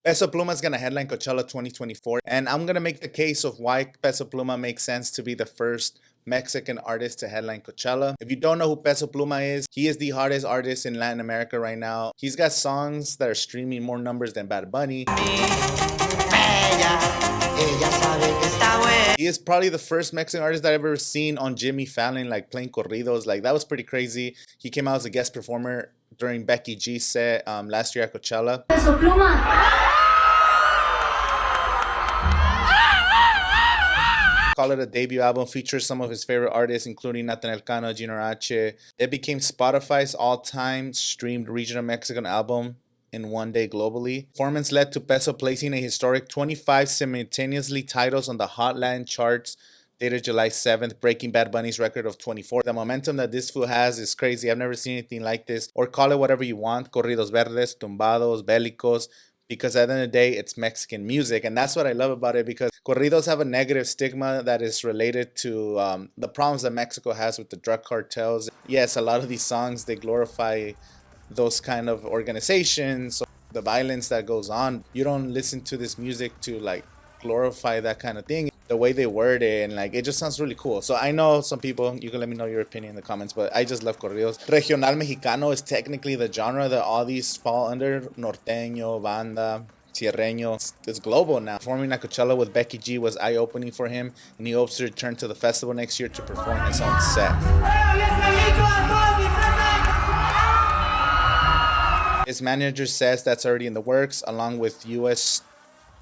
Peso Pluma is going to headline Coachella 2024, and I'm going to make the case of why Peso Pluma makes sense to be the first Mexican artist to headline Coachella. If you don't know who Peso Pluma is, he is the hottest artist in Latin America right now. He's got songs that are streaming more numbers than Bad Bunny. He is probably the first Mexican artist that I've ever seen on Jimmy Fallon, like playing corridos. Like, that was pretty crazy. He came out as a guest performer during Becky G's set last year at Coachella. Peso Pluma. Call It a debut album, features some of his favorite artists, including Nathan Elcano, Gino H. It became Spotify's all-time streamed regional Mexican album in one day globally. Performance led to Peso placing a historic 25 simultaneously titles on the Hot Latin charts dated July 7th, breaking Bad Bunny's record of 24. The momentum that this fool has is crazy. I've never seen anything like this. Or call it whatever you want, corridos verdes, tumbados, bélicos, because at the end of the day, it's Mexican music. And that's what I love about it, because corridos have a negative stigma that is related to the problems that Mexico has with the drug cartels. Yes, a lot of these songs, they glorify those kind of organizations, the violence that goes on. You don't listen to this music to like glorify that kind of thing. The way they word it, and like, it just sounds really cool. So I know some people, you can let me know your opinion in the comments, but I just love corridos. Regional Mexicano is technically the genre that all these fall under. Norteño, banda, Sierreño. It's global now. Performing at Coachella with Becky G was eye-opening for him, and he hopes to return to the festival next year to perform his own set. His manager says that's already in the works, along with U.S.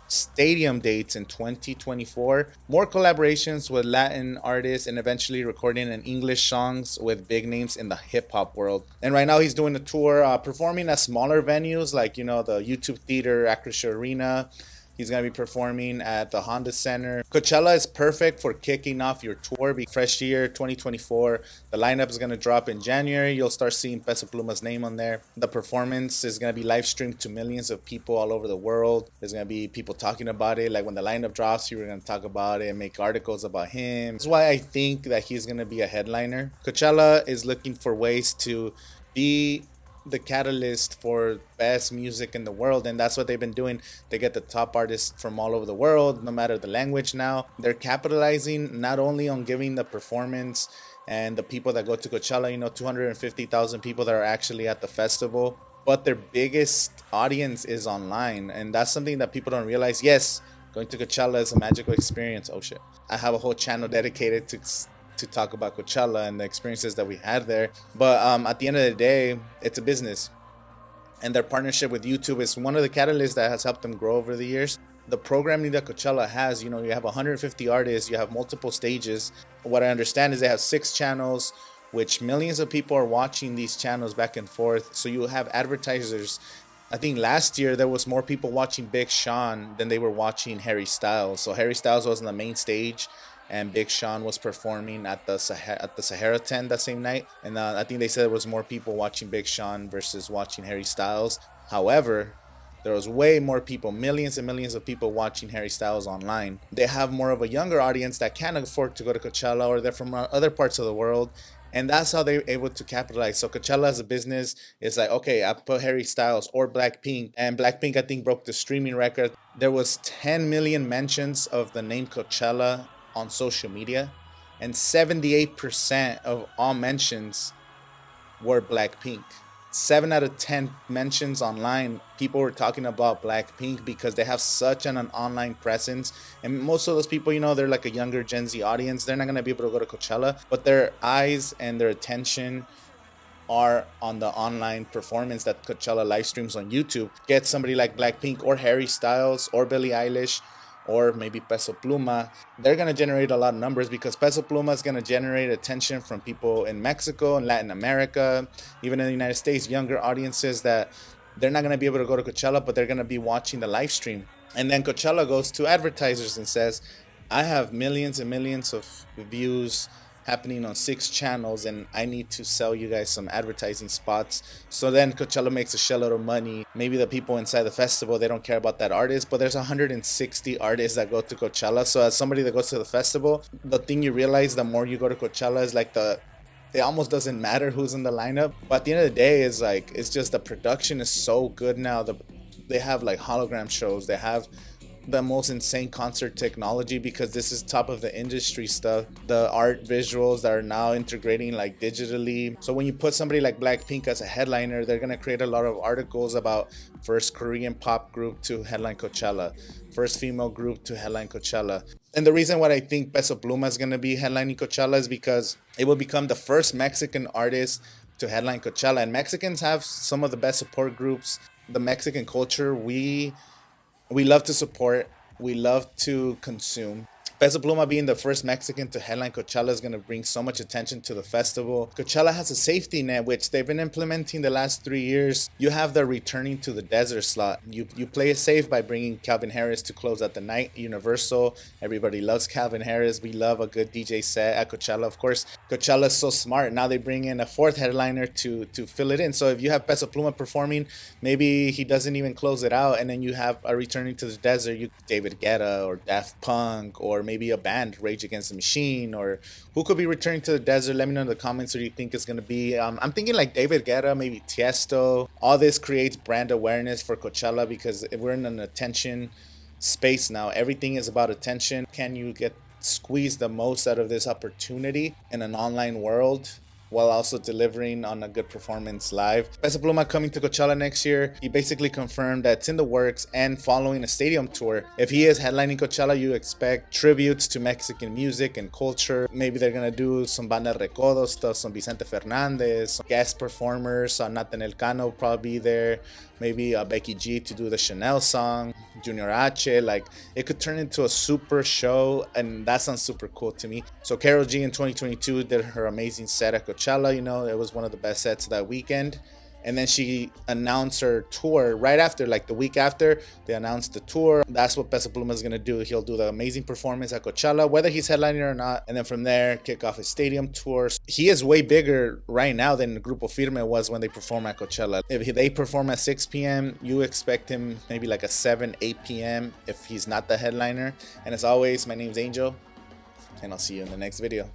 stadium dates in 2024, more collaborations with Latin artists, and eventually recording in English songs with big names in the hip-hop world. And right now he's doing a tour, performing at smaller venues like, the YouTube Theater, Acrisure Arena. He's going to be performing at the Honda Center. Coachella is perfect for kicking off your tour. Fresh year 2024. The lineup is going to drop in January. You'll start seeing Peso Pluma's name on there. The performance is going to be live streamed to millions of people all over the world. There's going to be people talking about it. Like, when the lineup drops, you're going to talk about it and make articles about him. That's why I think that he's going to be a headliner. Coachella is looking for ways to be the catalyst for best music in the world, and that's what they've been doing. They get the top artists from all over the world, no matter the language. Now they're capitalizing not only on giving the performance and the people that go to Coachella, 250,000 people that are actually at the festival, but their biggest audience is online, and that's something that people don't realize. Yes, going to Coachella is a magical experience. Oh shit, I have a whole channel dedicated to talk about Coachella and the experiences that we had there. But at the end of the day, it's a business. And their partnership with YouTube is one of the catalysts that has helped them grow over the years. The programming that Coachella has, you have 150 artists, you have multiple stages. What I understand is they have 6 channels, which millions of people are watching these channels back and forth. So you have advertisers. I think last year there was more people watching Big Sean than they were watching Harry Styles. So Harry Styles was on the main stage, and Big Sean was performing at the Sahara tent that same night. And I think they said there was more people watching Big Sean versus watching Harry Styles. However, there was way more people, millions and millions of people watching Harry Styles online. They have more of a younger audience that can't afford to go to Coachella, or they're from other parts of the world. And that's how they're able to capitalize. So Coachella as a business is like, okay, I put Harry Styles or Blackpink. And Blackpink, I think, broke the streaming record. There was 10 million mentions of the name Coachella on social media, and 78% of all mentions were Blackpink. 7 out of 10 mentions online, people were talking about Blackpink because they have such an online presence. And most of those people, they're like a younger Gen Z audience. They're not going to be able to go to Coachella, but their eyes and their attention are on the online performance that Coachella live streams on YouTube. Get somebody like Blackpink or Harry Styles or Billie Eilish or maybe Peso Pluma, they're going to generate a lot of numbers, because Peso Pluma is going to generate attention from people in Mexico and Latin America, even in the United States, younger audiences that they're not going to be able to go to Coachella, but they're going to be watching the live stream. And then Coachella goes to advertisers and says, I have millions and millions of views happening on 6 channels, and I need to sell you guys some advertising spots. So then Coachella makes a shitload of money. Maybe the people inside the festival, they don't care about that artist, but there's 160 artists that go to Coachella. So as somebody that goes to the festival, the thing you realize the more you go to Coachella is like it almost doesn't matter who's in the lineup. But at the end of the day, it's just the production is so good now. They have like hologram shows. They have the most insane concert technology, because this is top of the industry stuff. The art visuals that are now integrating like digitally. So when you put somebody like Blackpink as a headliner, they're gonna create a lot of articles about first Korean pop group to headline Coachella, first female group to headline Coachella. And the reason why I think Peso Pluma is gonna be headlining Coachella is because it will become the first Mexican artist to headline Coachella. And Mexicans have some of the best support groups. The Mexican culture, we love to support, we love to consume. Peso Pluma being the first Mexican to headline Coachella is going to bring so much attention to the festival. Coachella has a safety net, which they've been implementing the last 3 years. You have the returning to the desert slot. You play it safe by bringing Calvin Harris to close out the night. Universal, everybody loves Calvin Harris. We love a good DJ set at Coachella. Of course, Coachella is so smart. Now they bring in a fourth headliner to fill it in. So if you have Peso Pluma performing, maybe he doesn't even close it out, and then you have a returning to the desert, David Guetta or Daft Punk, or maybe a band, Rage Against the Machine, or who could be returning to the desert. Let me know in the comments who you think is going to be. I'm thinking like David Guetta, maybe Tiesto. All this creates brand awareness for Coachella, because we're in an attention space now. Everything is about attention. Can you squeeze the most out of this opportunity in an online world, while also delivering on a good performance live? Peso Pluma coming to Coachella next year. He basically confirmed that it's in the works and following a stadium tour. If he is headlining Coachella, you expect tributes to Mexican music and culture. Maybe they're gonna do some Banda Recodo stuff, some Vicente Fernandez, some guest performers. Nathaniel Cano will probably be there. Maybe Becky G to do the Chanel song, Junior H. Like, it could turn into a super show, and that sounds super cool to me. So Karol G in 2022 did her amazing set at Coachella. You know, it was one of the best sets that weekend. And then she announced her tour right after, like the week after they announced the tour. That's what Peso Pluma is going to do. He'll do the amazing performance at Coachella, whether he's headlining or not. And then from there, kick off his stadium tour. He is way bigger right now than Grupo Firme was when they perform at Coachella. If they perform at 6 p.m., you expect him maybe like a 7, 8 p.m. if he's not the headliner. And as always, my name's Angel, and I'll see you in the next video.